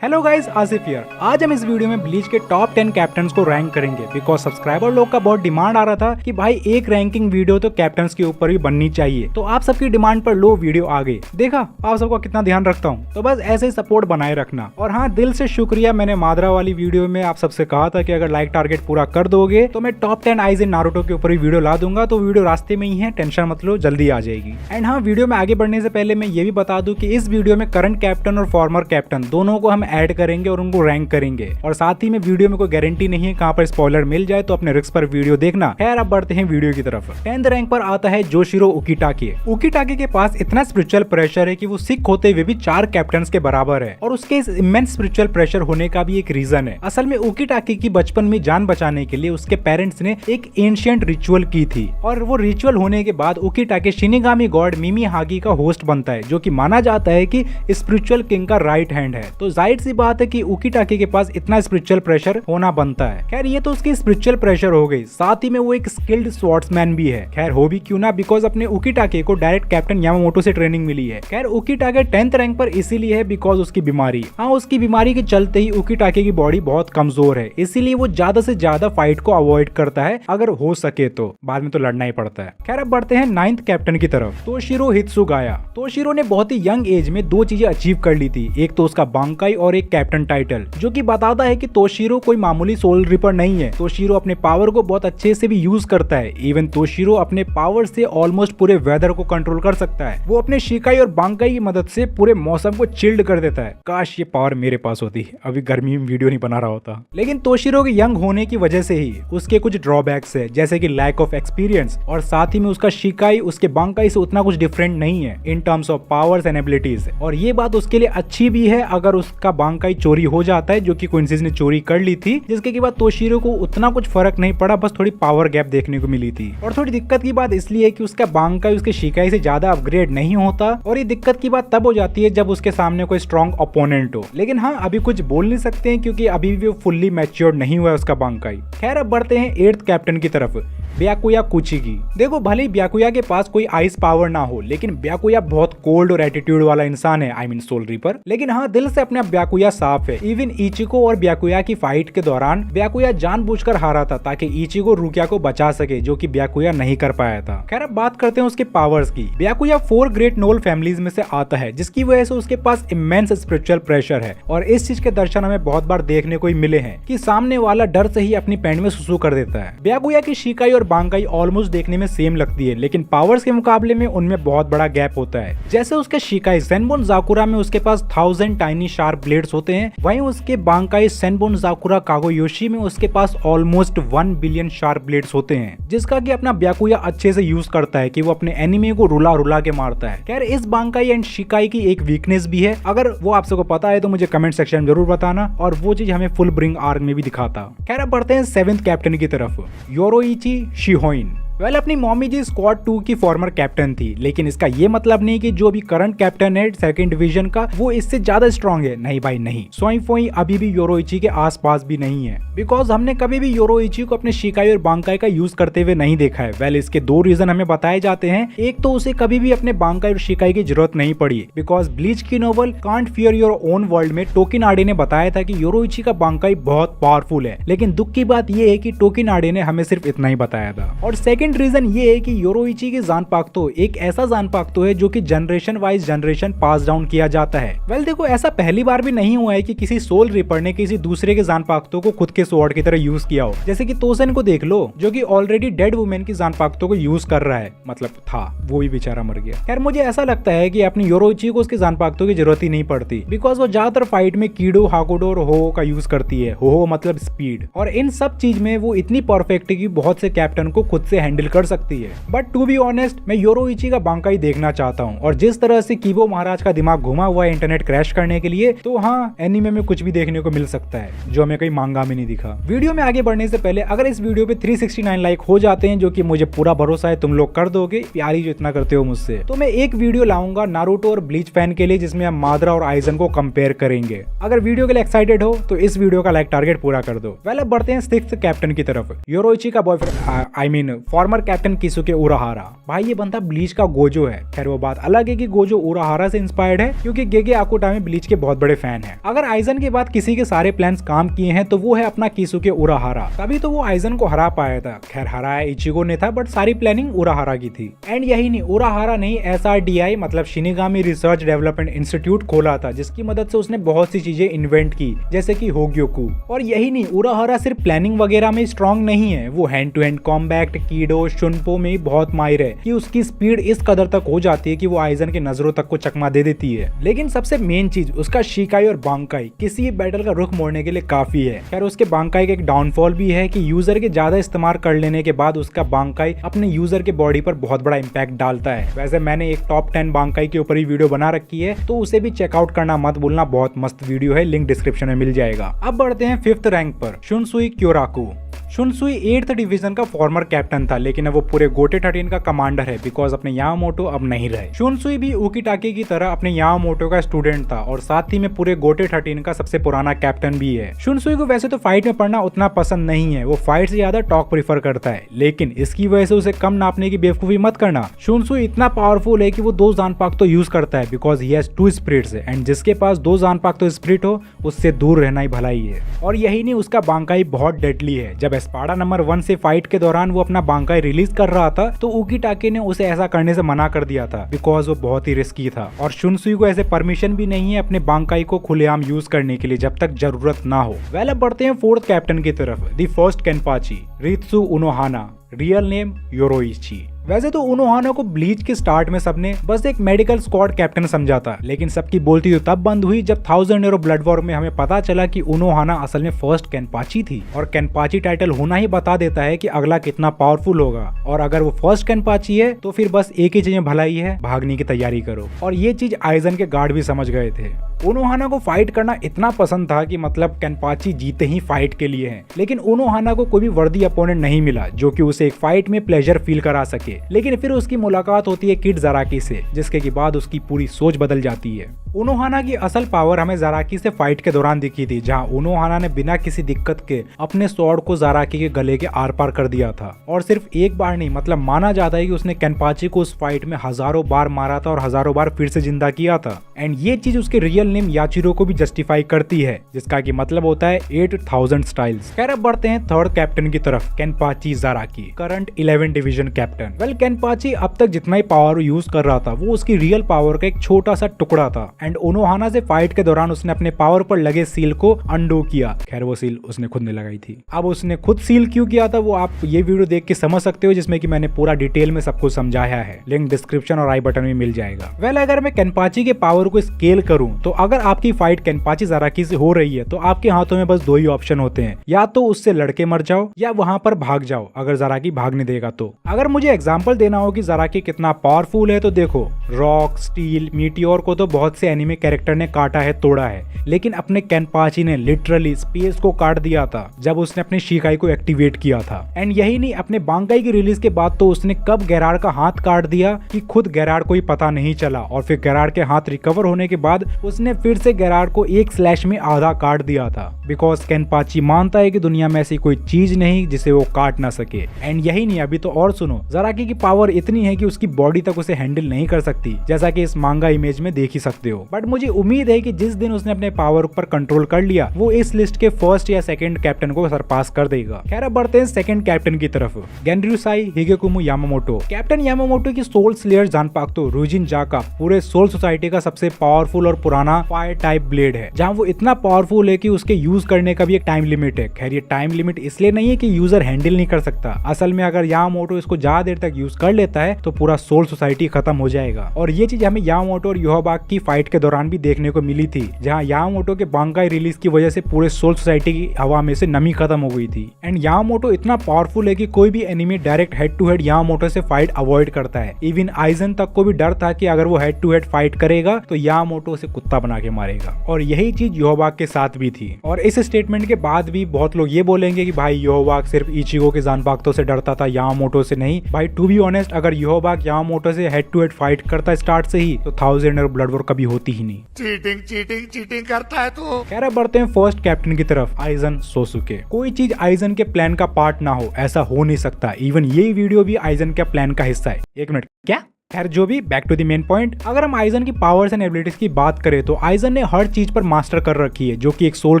Hello guys, Asif here. आज हम इस वीडियो में ब्लीच के टॉप 10 कैप्टन्स को रैंक करेंगे बिकॉज सब्सक्राइबर लोग का बहुत डिमांड आ रहा था कि भाई एक रैंकिंग वीडियो तो कैप्टन्स के ऊपर भी बननी चाहिए। तो आप सबकी डिमांड पर लो वीडियो आ गई। देखा आप सबका कितना ध्यान रखता हूँ, तो बस ऐसे ही सपोर्ट बनाए रखना। और हाँ, दिल से शुक्रिया, मैंने मादरा वाली वीडियो में आप सबसे कहा था कि अगर लाइक टारगेट पूरा कर दोगे तो मैं टॉप 10 आइज इन नारुतो के ऊपर भी वीडियो ला दूंगा। तो वीडियो रास्ते में ही है, टेंशन मत लो, जल्दी आ जाएगी। एंड हाँ, वीडियो में आगे बढ़ने से पहले मैं ये भी बता दूं कि इस वीडियो में करंट कैप्टन और फॉर्मर कैप्टन दोनों को हम ऐड करेंगे और उनको रैंक करेंगे। और साथ ही में वीडियो में कोई गारंटी नहीं है कहां पर स्पॉइलर मिल जाए, तो अपने रिस्क पर वीडियो देखना। खैर, अब बढ़ते हैं वीडियो की तरफ। 10th रैंक पर आता है जोशिरो उकिटाके। उकिटाके के पास इतना स्पिरिचुअल प्रेशर है कि वो सिख होते हुए भी 4 कैप्टन्स के बराबर है। और उसके इस इमेंस स्पिरिचुअल प्रेशर होने का भी एक रीजन है। असल में उकिटाके की बचपन में जान बचाने के लिए उसके पेरेंट्स ने एक एंशिएंट रिचुअल की थी, और वो रिचुअल होने के बाद उकिटाके शिनिगामी गॉड मिमी हागी का होस्ट बनता है, जो कि माना जाता है कि स्पिरिचुअल किंग का राइट हैंड है। तो जाहिर सी बात है कि उकिटाके के पास इतना स्पिरिचुअल प्रेशर होना बनता है। खैर, ये तो उसकी स्पिरिचुअल प्रेशर हो गई, साथ ही में वो एक स्किल्ड स्वॉर्ड्समैन भी है। खैर, हो भी क्यों ना, बिकॉज अपने उकिटाके को डायरेक्ट कैप्टन यामामोटो से ट्रेनिंग मिली है। खैर, उकिटाके 10th रैंक पर इसीलिए है बिकॉज उसकी बीमारी। हाँ, उसकी बीमारी के चलते ही उकिटाके की बॉडी बहुत कमजोर है, इसीलिए वो ज्यादा से ज्यादा फाइट को अवॉइड करता है अगर हो सके तो। बाद में तो लड़ना ही पड़ता है। खैर, अब बढ़ते हैं 9th कैप्टन की तरफ, तोशिरो हित्सुगाया। तोशिरो ने बहुत ही यंग एज में 2 चीजें अचीव कर ली थी, एक तो उसका बांकाई और एक कैप्टन टाइटल, जो कि बताता है कि तोशिरो कोई मामूली सोल रिपर नहीं है। तोशिरो अपने पावर को बहुत अच्छे से भी यूज करता है। इवन तोशिरो अपने पावर से ऑलमोस्ट पूरे वेदर को कंट्रोल कर सकता है। वो अपने शिकाई और बांकाई की मदद से पूरे मौसम को चिल्ड कर देता है। काश ये पावर मेरे पास होती, अभी गर्मी में वीडियो नहीं बना रहा होता। लेकिन तोशिरो के यंग होने की वजह से ही उसके कुछ ड्रॉबैक्स है, जैसे कि लैक ऑफ एक्सपीरियंस, और साथ ही में उसका शिकाई उसके बांकाई से उतना कुछ डिफरेंट नहीं है in terms of powers and abilities. और ये बात उसके लिए अच्छी भी है अगर उसका बांकाई चोरी हो जाता है, जो कि क्विंसीज ने चोरी कर ली थी, जिसके बाद तोशिरो को उतना कुछ फर्क नहीं पड़ा, बस थोड़ी पावर गैप देखने को मिली थी। और थोड़ी दिक्कत की बात इसलिए है कि उसका बांकाई उसके शिकाई से ज्यादा अपग्रेड नहीं होता, और ये दिक्कत की बात तब हो जाती है जब उसके सामने कोई स्ट्रॉन्ग ओपोनेंट हो। लेकिन हाँ, अभी कुछ बोल नहीं सकते हैं क्योंकि अभी भी वो फुल्ली मैच्योर्ड नहीं हुआ है उसका बांकाई। खैर, अब बढ़ते हैं 8th कैप्टन की तरफ, ब्याकुया कुचिगी। देखो, भले ही ब्याकुया के पास कोई आइस पावर ना हो, लेकिन ब्याकुया बहुत कोल्ड और एटीट्यूड वाला इंसान है, आई मीन सोल रिपर। लेकिन हाँ, दिल से अपना ब्याकुया साफ है। इवन इचिको और ब्याकुया की फाइट के दौरान ब्याकुया जानबूझकर हारा था ताकि इचिको रुकिया को बचा सके, जो कि ब्याकुया नहीं कर पाया था। खैर, अब बात करते हैं उसके पावर्स की। ब्याकुया 4 ग्रेट नोल फैमिलीज में से आता है, जिसकी वजह से उसके पास इमेंस स्पिरिचुअल प्रेशर है। और इस चीज के दर्शन हमें बहुत बार देखने को ही मिले हैं कि सामने वाला डर से ही अपनी पैंट में सुसु कर देता है। ब्याकुया की शिकाई और बांकाई ऑलमोस्ट देखने में सेम लगती है, लेकिन पावर्स के मुकाबले में उनमें बहुत बड़ा गैप होता है। जैसे उसके शिकाई सेनबोन जाकुरा में उसके पास 1000 टाइनी शार्प ब्लेड्स होते हैं, वहीं उसके बांकाई सेनबोन जाकुरा कागोयोशी में उसके पास ऑलमोस्ट 1 बिलियन शार्प ब्लेड्स होते हैं, जिसका कि अपना ब्याकुया अच्छे से यूज करता है कि वो अपने एनिमी को रुला रुला के मारता है। खैर, इस बांकाई एंड शिकाई की एक वीकनेस भी है, अगर वो आप सबको पता है तो मुझे कमेंट सेक्शन में जरूर बताना, और वो चीज हमें फुल ब्रिंग आर्क में भी दिखाता। खैर, अब बढ़ते हैं 7th कैप्टन की तरफ, योरोइची शिहोइन। अपनी मॉमी जी स्क्वाड 2 की फॉर्मर कैप्टन थी, लेकिन इसका ये मतलब नहीं कि जो भी करंट कैप्टन है 2nd डिवीजन का वो इससे ज्यादा स्ट्रॉन्ग है। नहीं भाई नहीं, सोई फोई अभी भी योरोइची के आसपास भी नहीं है, बिकॉज हमने कभी भी योरोइची को अपने शिकाई और बांकाई का यूज करते हुए नहीं देखा है। इसके 2 रीजन हमें बताए जाते हैं। एक तो उसे कभी भी अपने बांकाई और शिकाई की जरूरत नहीं पड़ी, बिकॉज ब्लीच की novel can't fear your own world में टोकिनाडे ने बताया था कि योरोइची का बांकाई बहुत पावरफुल है। लेकिन दुख की बात यह है कि टोकिनाडे ने हमें सिर्फ इतना ही बताया था। और सेकंड रीजन ये है कि योरोइची की जानपाक्तो एक ऐसा जानपाक्तो है जो कि generation wise generation pass down किया जाता है। देखो, ऐसा पहली बार भी नहीं हुआ है कि किसी सोल रिपर ने किसी दूसरे के जानपाक्तो को खुद के स्वॉर्ड की तरह यूज किया हो। जैसे कि तोसेन को देख लो, जो कि ऑलरेडी डेड वुमेन की जानपाक्तो को यूज कर रहा है, मतलब था, वो भी बेचारा मर गया। खैर, मुझे ऐसा लगता है कि अपनी योरोइची को उसके जानपाक्तो की जरूरत ही नहीं पड़ती, बिकॉज वो ज्यादातर फाइट में कीडो, हाकुडो और हो का यूज करती है। हो मतलब स्पीड, और इन सब चीज में वो इतनी परफेक्ट है कि बहुत से कैप्टन को खुद से हैंडल कर सकती है। बट टू बी ऑनेस्ट, मैं योरोइची का बांकाई देखना चाहता हूँ, और जिस तरह से कीबो महाराज का दिमाग घुमा हुआ है इंटरनेट क्रैश करने के लिए, तो हाँ, एनीमे में कुछ भी देखने को मिल सकता है जो हमें कहीं मांगा में नहीं दिखा। वीडियो में आगे बढ़ने से पहले अगर इस वीडियो पे 369 लाइक हो जाते हैं, जो कि मुझे पूरा भरोसा है तुम लोग कर दोगे, प्यारी जो इतना करते हो मुझसे, तो मैं एक वीडियो लाऊंगा नारुतो और ब्लीच फैन के लिए, जिसमें हम मादरा और आइजन को कंपेयर करेंगे। अगर वीडियो के लिए एक्साइटेड हो तो इस वीडियो का लाइक टारगेट पूरा कर दो। अब बढ़ते हैं 6th कैप्टन की तरफ, योरोइची का boyfriend, I mean former captain Kisuke Urahara. भाई ये बंदा ब्लीच का गोजो है। खैर वो बात अलग है कि गोजो उराहारा से इंस्पायर्ड है क्योंकि गेगे आकुटामी ब्लीच के बहुत बड़े फैन है। अगर आइजन के बाद किसी के सारे प्लान्स काम किए हैं तो वो है अपना किसुके उराहारा। तभी तो वो आइजन को हरा पाया था। खैर हराया इचिगो ने था बट सारी प्लानिंग उराहारा की थी। एंड यही नहीं, उराहारा ने SRDI मतलब शिनिगामी रिसर्च डेवलपमेंट इंस्टीट्यूट खोला था जिसकी मदद से उसने बहुत सी चीजें इन्वेंट की जैसे कि होग्योकू। और यही नहीं, उराहारा सिर्फ प्लानिंग वगैरह में स्ट्रॉन्ग नहीं है, वो hand to hand combat, kido, shunpo में बहुत माहिर है कि उसकी स्पीड इस कदर तक हो जाती है कि वो आइजन के नजरों तक को चकमा दे देती है। लेकिन सबसे मेन चीज उसका शिकाई और बांकाई किसी बैटल का रुख मोड़ने के लिए काफी है। खैर उसके बांकाई का एक डाउनफॉल भी है कि यूजर के ज्यादा इस्तेमाल कर लेने के बाद उसका बांकाई अपने यूजर के बॉडी पर बहुत बड़ा इंपैक्ट डालता है। वैसे मैंने एक टॉप 10 बांकाई के ऊपर ही वीडियो बना रखी है तो उसे भी चेकआउट करना मत भूलना, बहुत मस्त वीडियो है, लिंक डिस्क्रिप्शन में मिल जाएगा। अब बढ़ते हैं 5th रैंक पर, शुनसुई क्योराकू। शुनसुई 8th डिवीजन का फॉर्मर कैप्टन था लेकिन अब वो पूरे गोटे 13 का कमांडर है बिकॉज अपने यामामोटो अब नहीं रहे। शुनसुई भी उकीटाकी की तरह अपने यामामोटो का स्टूडेंट था और साथ ही में पूरे गोटे 13 का सबसे पुराना कैप्टन भी है। शुनसुई को वैसे तो फाइट में पढ़ना उतना पसंद नहीं है, वो फाइट से ज्यादा टॉक प्रीफर करता है, लेकिन इसकी वजह से उसे कम नापने की बेवकूफी मत करना। शुनसुई इतना पावरफुल है कि वो 2 जानपाक तो यूज करता है because he has 2 spirits and जिसके पास 2 जानपाक तो स्पिरिट हो उससे दूर रहना ही भलाई है। और यही नहीं, उसका बांकाई बहुत डेडली है। जब एस्पाडा नंबर 1 से फाइट के दौरान वो अपना बांकाई रिलीज कर रहा था तो उकीटाकी ने उसे ऐसा करने से मना कर दिया था बिकॉज वो बहुत ही रिस्की था और शुनसुई को ऐसे परमिशन भी नहीं है अपने बांकाई को खुलेआम यूज करने के लिए जब तक जरूरत ना हो। वेल अब बढ़ते हैं 4th कैप्टन की तरफ, द फर्स्ट केनपाची, रित्सु उनोहाना, रियल नेम योरोइची। वैसे तो उनोहाना को ब्लीच के स्टार्ट में सबने बस एक मेडिकल स्क्वाड कैप्टन समझा था, लेकिन सबकी बोलती तो तब बंद हुई जब 1000 यूरो ब्लड वॉर में हमें पता चला कि उनोहाना असल में फर्स्ट केनपाची थी। और केनपाची टाइटल होना ही बता देता है कि अगला कितना पावरफुल होगा। और अगर वो फर्स्ट केनपाची है तो फिर बस एक ही चीज में भलाई है, भागने की तैयारी करो। और ये चीज आइजन के गार्ड भी समझ गए थे। उनोहाना को फाइट करना इतना पसंद था कि मतलब केनपाची जीते ही फाइट के लिए हैं, लेकिन उनोहाना को कोई भी वर्दी अपोनेंट नहीं मिला जो कि उसे एक फाइट में प्लेजर फील करा सके। लेकिन फिर उसकी मुलाकात होती है किड ज़राकी से, जिसके के बाद उसकी पूरी सोच बदल जाती है। उनोहाना की असल पावर हमें ज़राकी से फाइट के दौरान दिखी थी, जहां उनोहाना ने बिना किसी दिक्कत के अपने स्वॉर्ड को ज़राकी के गले के आर पार कर दिया था। और सिर्फ एक बार नहीं, मतलब माना जाता है कि उसने केनपाची को उस फाइट में हजारों बार मारा था और हजारों बार फिर से जिंदा किया था। एंड ये चीज उसके रियल नेम याचिरो को भी जस्टिफाई करती है, जिसका की मतलब होता है 8000 स्टाइल्स। खैर अब बढ़ते हैं 3rd कैप्टन की तरफ, केनपाची ज़राकी, करंट 11 डिवीजन कैप्टन। वेल केनपाची अब तक जितना ही पावर यूज कर रहा था वो उसकी रियल पावर का एक छोटा सा टुकड़ा था। एंड उनोहाना से फाइट के दौरान उसने अपने पावर पर लगे सील को अंडो किया। खैर वो सील उसने खुद ने लगाई थी। अब उसने खुद सील क्यों किया था वो आप ये वीडियो देख के समझ सकते हो, जिसमें कि मैंने पूरा डिटेल में सब कुछ समझाया है, लिंक डिस्क्रिप्शन और आई बटन में मिल जाएगा। वेल अगर मैं केनपाची के पावर को स्केल करूं तो अगर आपकी फाइट केनपाची ज़राकी से हो रही है तो आपके हाथों में बस 2 ही ऑप्शन होते हैं, या तो उससे लड़के मर जाओ या वहां पर भाग जाओ अगर ज़राकी भागने देगा तो। अगर मुझे एग्जांपल देना हो कि ज़राकी कितना पावरफुल है तो देखो, रॉक, स्टील, मीटियोर को तो बहुत से एनिमे कैरेक्टर ने काटा है, तोड़ा है, लेकिन अपने केनपाची ने लिटरली स्पेस को काट दिया था जब उसने अपने शिकाई को एक्टिवेट किया था। एंड यही नहीं, अपने बांकाई की रिलीज के बाद तो उसने कब गैराड का हाथ काट दिया कि खुद गैराड को ही पता नहीं चला, और फिर गैराड के हाथ रिकवर होने के बाद उसने फिर से गैराड को एक स्लैश में आधा काट दिया था। बिकॉज केनपाची मानता है कि दुनिया में ऐसी कोई चीज नहीं जिसे वो काट ना सके। एंड यही नहीं, अभी तो और सुनो, ज़राकी की पावर इतनी है कि उसकी बॉडी तक उसे हैंडल नहीं कर सकती, जैसा कि इस मांगा इमेज में देख ही सकते हो। बट मुझे उम्मीद है कि जिस दिन उसने अपने पावर पर कंट्रोल कर लिया वो इस लिस्ट के 1st या 2nd कैप्टन को सरपास कर देगा। खैर अब बढ़ते हैं 2nd कैप्टन की तरफ, गेनryusai हिगेकुमो यामामोटो। कैप्टन यामामोटो की सोल स्लेयर जानपाक्तो रुजिन जाका पूरे सोल सोसाइटी का सबसे पावरफुल और पुराना फायर टाइप ब्लेड है, जहां वो इतना पावरफुल है कि उसके यूज करने का भी एक टाइम लिमिट है। खैर ये टाइम लिमिट इसलिए नहीं है कि यूजर हैंडल नहीं कर सकता, असल में अगर यामामोटो इसको ज्यादा देर तक यूज कर लेता है तो पूरा सोल सोसाइटी खत्म हो जाएगा। और ये चीज हमें यामामोटो और योहाबाक की फाइट के दौरान भी देखने को मिली थी, जहां यामामोटो के बांकाई रिलीज की वजह से पूरे सोल सोसाइटी की हवा में से नमी खत्म हो गई थी। एंड यामामोटो इतना पावरफुल है कि कोई भी enemy direct head to head Yamamoto से फाइट अवॉइड करता है। इवन आइजन तक को भी डर था कि अगर वो हेड टू हेड फाइट करेगा तो यामामोटो उसे कुत्ता बना के मारेगा। और यही चीज योहाबाक के साथ भी थी। और इस स्टेटमेंट के बाद भी बहुत लोग ये बोलेंगे कि भाई योहाबाक सिर्फ इचिगो के जानपाक्तो से डरता था, यामामोटो से नहीं। भाई टू बी ऑनेस्ट, अगर योहाबाक यामामोटो से हेड टू हेड फाइट करता स्टार्ट से ही तो 1000 ब्लड वॉर कभी होती होती ही नहीं। चीटिंग चीटिंग चीटिंग करता है तू। खैर अब बढ़ते हैं फर्स्ट कैप्टन की तरफ, आइजन सोसुके। कोई चीज आइजन के प्लान का पार्ट ना हो, ऐसा हो नहीं सकता। इवन ये वीडियो भी आइजन के प्लान का हिस्सा है। एक मिनट, क्या? खैर जो भी, back to the main point. अगर हम आइजन की पावर्स एंड एबिलिटीज की बात करें तो आइजन ने हर चीज पर मास्टर कर रखी है जो कि एक सोल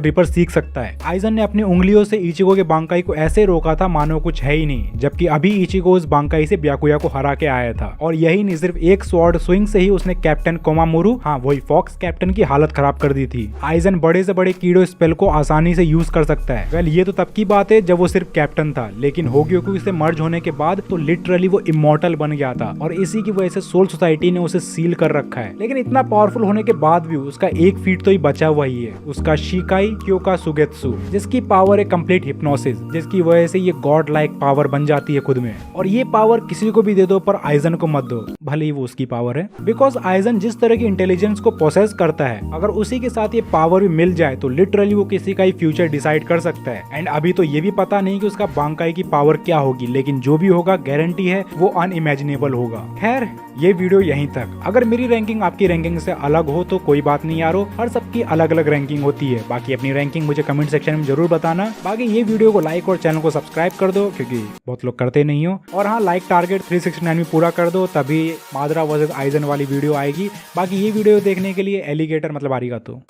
रिपर सीख सकता है। आइजन ने अपनी उंगलियों से इचिगो के बांकाई को ऐसे रोका था मानो कुछ है ही नहीं, जबकि अभी इचिगो उस बांकाई से ब्याकुया को हरा के आया था। और यही नहीं, सिर्फ एक स्वॉर्ड स्विंग से ही उसने कैप्टन कोमामुरू, हाँ वही फॉक्स कैप्टन की हालत खराब कर दी थी। आइजन बड़े से बड़े कीड़ो स्पेल को आसानी से यूज कर सकता है। वेल ये तो तब की बात है जब वो सिर्फ कैप्टन था, लेकिन होग्योकु से मर्ज होने के बाद तो लिटरली वो इमॉर्टल बन गया था और इसी की वजह से सोल सोसाइटी ने उसे सील कर रखा है। लेकिन इतना पावरफुल होने के बाद भी उसका एक फीट तो ही बचा हुआ ही है, उसका शिकाई क्योका सुगेत्सु, जिसकी पावर है कंप्लीट हिप्नोसिस, जिसकी वजह से ये गॉड लाइक पावर बन जाती है खुद में। और ये पावर किसी को भी दे दो पर आइजन को मत दो, भले ही वो उसकी पावर है। बिकॉज आइजन जिस तरह की इंटेलिजेंस को प्रोसेस करता है, अगर उसी के साथ ये पावर भी मिल जाए तो लिटरली वो किसी का ही फ्यूचर डिसाइड कर सकता है। एंड अभी तो ये भी पता नहीं कि उसका बांकाई की पावर क्या होगी, लेकिन जो भी होगा गारंटी है वो अनइमेजिनेबल होगा। खैर ये वीडियो यहीं तक। अगर मेरी रैंकिंग आपकी रैंकिंग से अलग हो तो कोई बात नहीं यारो, हर सबकी अलग अलग रैंकिंग होती है। बाकी अपनी रैंकिंग मुझे कमेंट सेक्शन में जरूर बताना। बाकी ये वीडियो को लाइक और चैनल को सब्सक्राइब कर दो, क्योंकि बहुत लोग करते नहीं हो। और हाँ, लाइक टारगेट 369 में पूरा कर दो, तभी मादरा वर्सेस आइजन वाली वीडियो आएगी। बाकी ये वीडियो देखने के लिए एलिगेटर मतलब आरिगातो।